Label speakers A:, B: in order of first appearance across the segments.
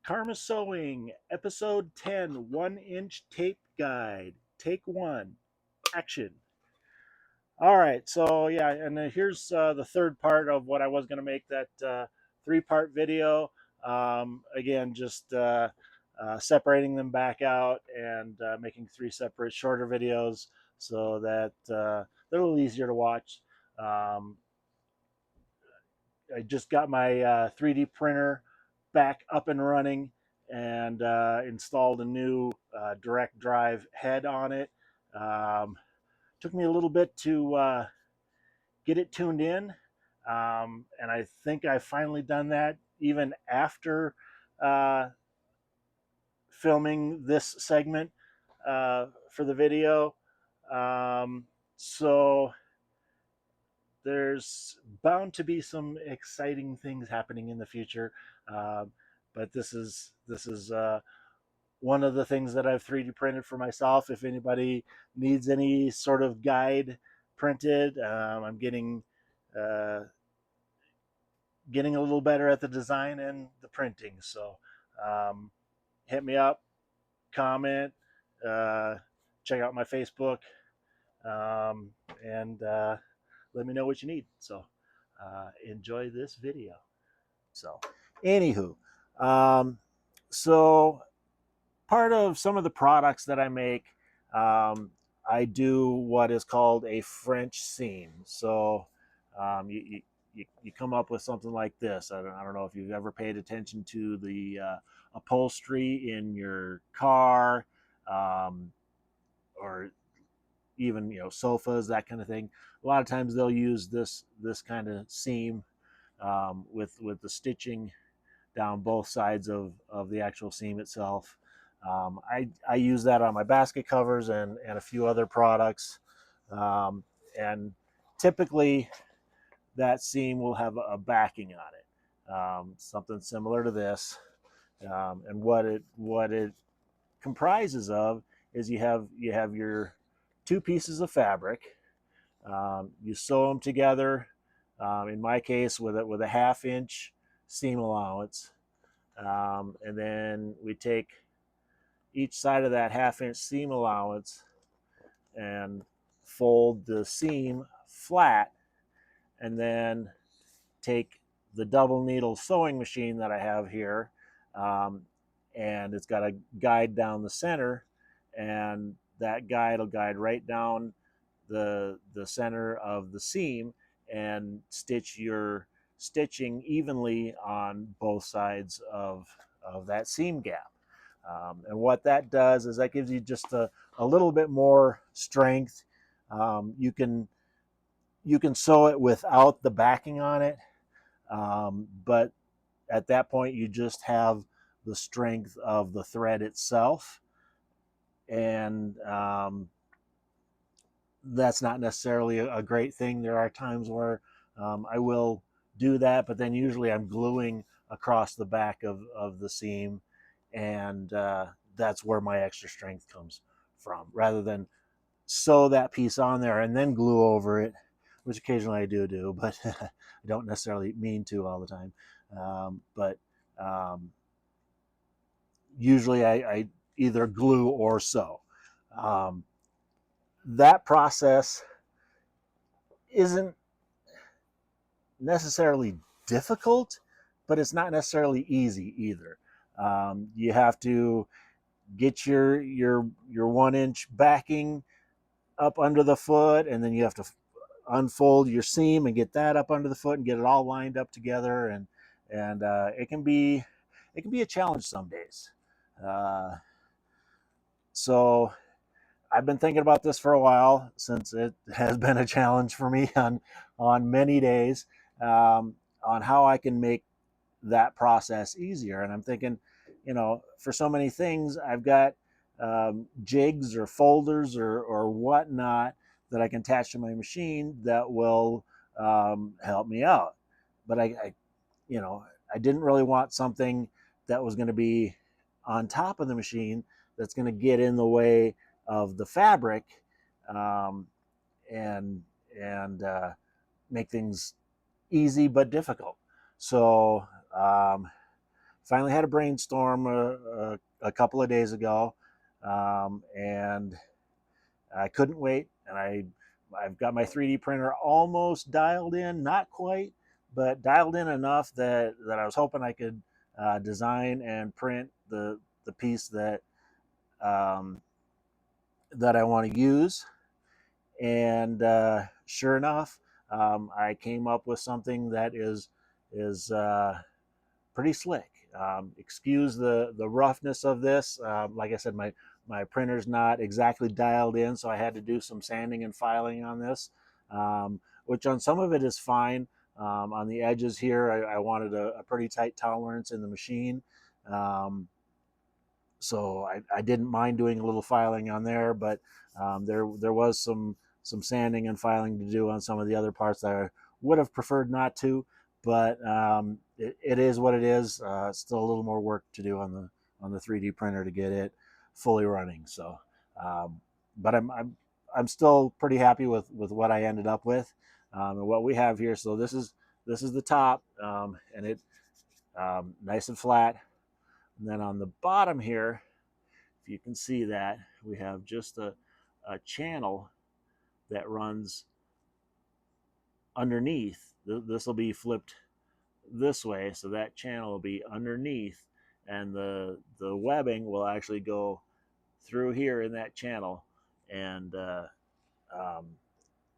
A: Karma Sewing, Episode 10, 1-inch tape guide. Take one. Action. All right, so yeah, and here's the third part of what I was going to make that three-part video. Again, just separating them back out and making three separate shorter videos so that they're a little easier to watch. Um, I just got my 3D printer back up and running and installed a new direct drive head on it. Took me a little bit to get it tuned in, and I think I've finally done that even after uh, filming this segment for the video. So there's bound to be some exciting things happening in the future, but this is one of the things that I've 3D printed for myself. If anybody needs any sort of guide printed, I'm uh, getting a little better at the design and the printing. So um, hit me up, comment, uh, check out my Facebook, and let me know what you need. So enjoy this video. So, anywho, um, so part of some of the products that I make, I do what is called a French seam. So you come up with something like this. I don't know if you've ever paid attention to the upholstery in your car, um, or even sofas, that kind of thing. A lot of times they'll use this kind of seam with the stitching down both sides of the actual seam itself. I use that on my basket covers and a few other products. And typically that seam will have a backing on it, something similar to this. And what it comprises of is you have your two pieces of fabric. You sew them together. In my case, with a half-inch seam allowance, and then we take each side of that half-inch seam allowance and fold the seam flat, and then take the double needle sewing machine that I have here, um, and it's got a guide down the center, and that guide will guide right down the center of the seam and stitch your stitching evenly on both sides of that seam gap. And what that does is that gives you just a little bit more strength. You can sew it without the backing on it, but at that point you just have the strength of the thread itself, and that's not necessarily a great thing. There are times where I will do that, but then usually I'm gluing across the back of the seam, and that's where my extra strength comes from, rather than sew that piece on there and then glue over it, which occasionally I do, but I don't necessarily mean to all the time. But usually I either glue or sew. Um, that process isn't necessarily difficult, but it's not necessarily easy either. You have to get your 1-inch backing up under the foot, and then you have to unfold your seam and get that up under the foot and get it all lined up together, and it can be a challenge some days. So I've been thinking about this for a while, since it has been a challenge for me on many days, on how I can make that process easier. And I'm thinking, for so many things, I've got jigs or folders or whatnot that I can attach to my machine that will help me out. But you know, I didn't really want something that was going to be on top of the machine that's going to get in the way of the fabric, um, and and make things easy but difficult. So finally had a brainstorm a couple of days ago, and I couldn't wait. And I've got my 3D printer almost dialed in, not quite, but dialed in enough that I was hoping I could design and print the piece um, that I want to use. And sure enough, I came up with something that is pretty slick. Excuse the roughness of this. Like I said, my printer's not exactly dialed in, so I had to do some sanding and filing on this, which on some of it is fine. On the edges here, I wanted a pretty tight tolerance in the machine. So I didn't mind doing a little filing on there, but there was some sanding and filing to do on some of the other parts that I would have preferred not to. But it is what it is. Still a little more work to do on the 3D printer to get it fully running. So, but I'm still pretty happy with what I ended up with and what we have here. So this is the top, and it nice and flat. And then on the bottom here, if you can see that, we have just a channel that runs underneath. This will be flipped this way, so that channel will be underneath, and the webbing will actually go through here in that channel and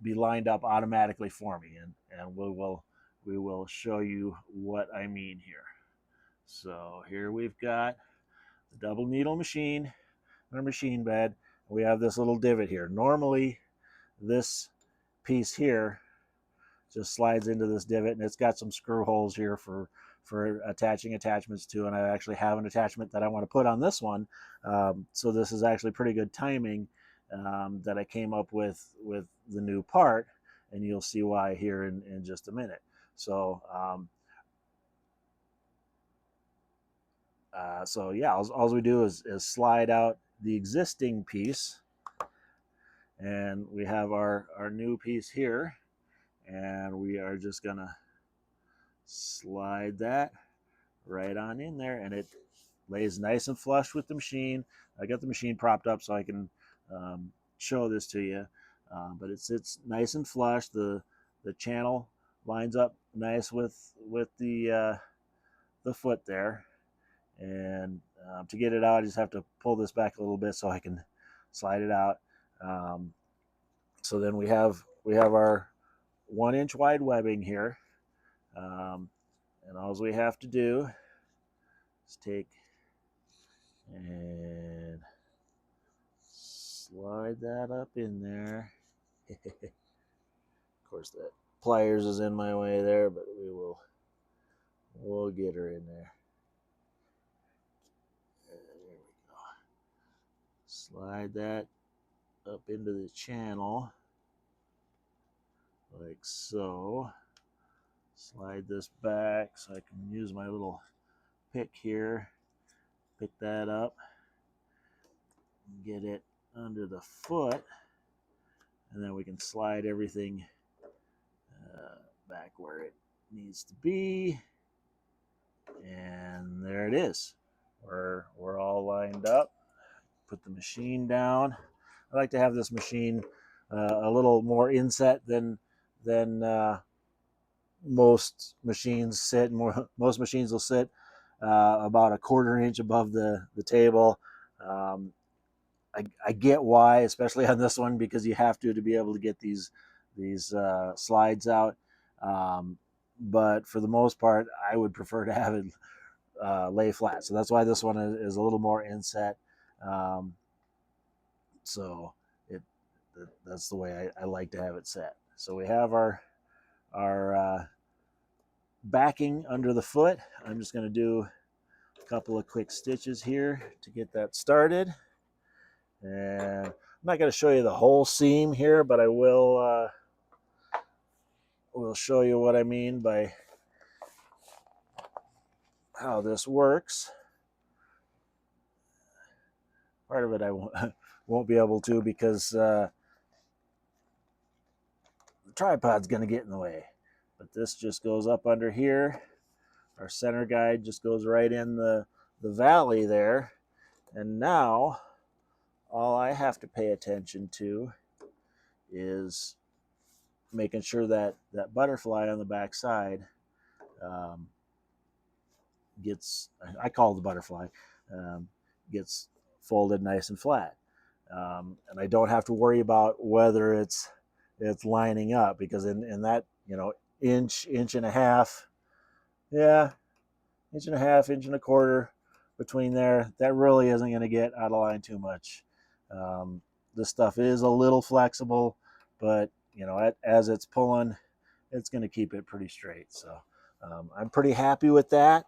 A: be lined up automatically for me. And we will show you what I mean here. So here we've got the double needle machine and our machine bed. We have this little divot here. Normally this piece here just slides into this divot, and it's got some screw holes here for attaching attachments to, and I actually have an attachment that I want to put on this one. So this is actually pretty good timing that I came up with the new part, and you'll see why here in just a minute. So so yeah, all we do is slide out the existing piece, and we have our new piece here, and we are just gonna slide that right on in there, and it lays nice and flush with the machine. I got the machine propped up so I can show this to you, but it sits nice and flush. The channel lines up nice with the foot there, and to get it out, I just have to pull this back a little bit so I can slide it out. So then we have our 1-inch wide webbing here, and all we have to do is take and slide that up in there. Of course, that pliers is in my way there, but we'll get her in there. There we go. Slide that up into the channel like so. Slide this back so I can use my little pick here, pick that up, get it under the foot, and then we can slide everything back where it needs to be, and there it is. We're all lined up. Put the machine down. I like to have this machine a little more inset than most machines sit. Most machines will sit about a 1/4 inch above the table. I get why, especially on this one, because you have to be able to get these slides out. But for the most part, I would prefer to have it lay flat. So that's why this one is a little more inset. So that's the way I like to have it set. So we have our backing under the foot. I'm just going to do a couple of quick stitches here to get that started. And I'm not going to show you the whole seam here, but I will show you what I mean by how this works. Part of it I won't be able to because the tripod's going to get in the way. But this just goes up under here our center guide just goes right in the valley there. And now all I have to pay attention to is making sure that that butterfly on the back side gets, I call it the butterfly, gets folded nice and flat. And I don't have to worry about whether it's lining up, because in that, you know, inch and a half, yeah, inch and a half, inch and a quarter between there, that really isn't going to get out of line too much. This stuff is a little flexible, but you know, as it's pulling, it's going to keep it pretty straight. So I'm pretty happy with that.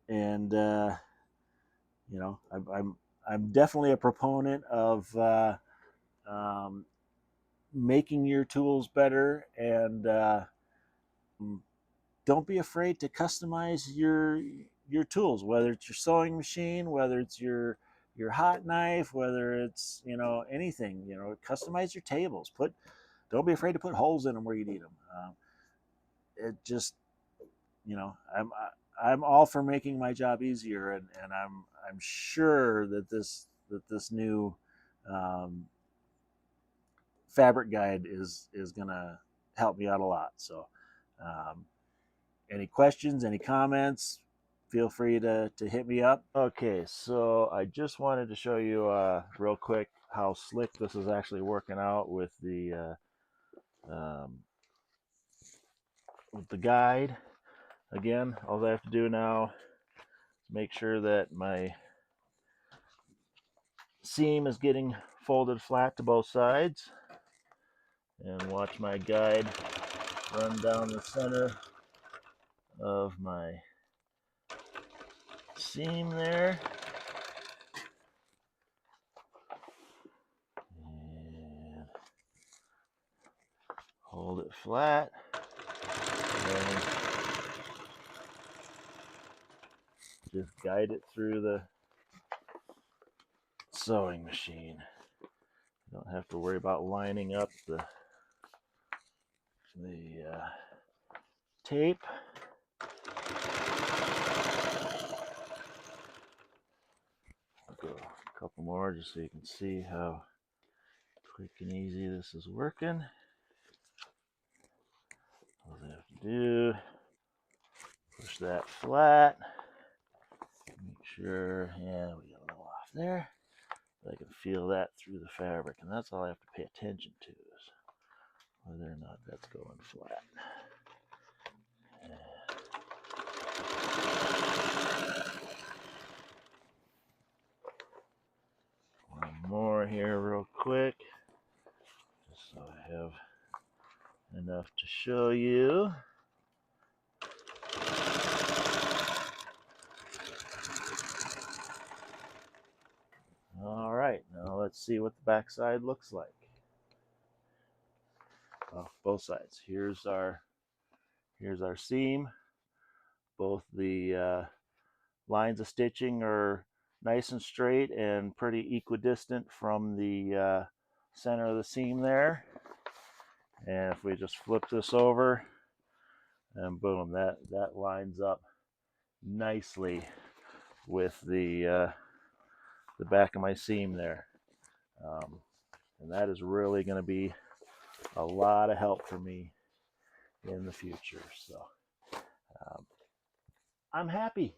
A: And you know, I'm definitely a proponent of making your tools better, and don't be afraid to customize your tools, whether it's your sewing machine, whether it's your hot knife, whether it's, you know, anything. You know, customize your tables. Don't be afraid to put holes in them where you need them. It just, you know, I'm all for making my job easier, and I'm sure that this new fabric guide is gonna help me out a lot. So any questions, any comments, feel free to hit me up. Okay, so I just wanted to show you real quick how slick this is actually working out with the guide. Again, all I have to do now is make sure that my seam is getting folded flat to both sides, and watch my guide run down the center of my seam there. And hold it flat. And just guide it through the sewing machine. You don't have to worry about lining up the tape. I'll go a couple more just so you can see how quick and easy this is working. All I have to do, push that flat, make sure, yeah, we got a little off there. I can feel that through the fabric, and that's all I have to pay attention to, is whether or not that's going flat. One more here real quick, just so I have enough to show you. All right, now let's see what the back side looks like. Well, both sides. Here's our seam. Both the lines of stitching are nice and straight and pretty equidistant from the center of the seam there. And if we just flip this over, and boom, that lines up nicely with the back of my seam there. And that is really going to be a lot of help for me in the future. So I'm happy.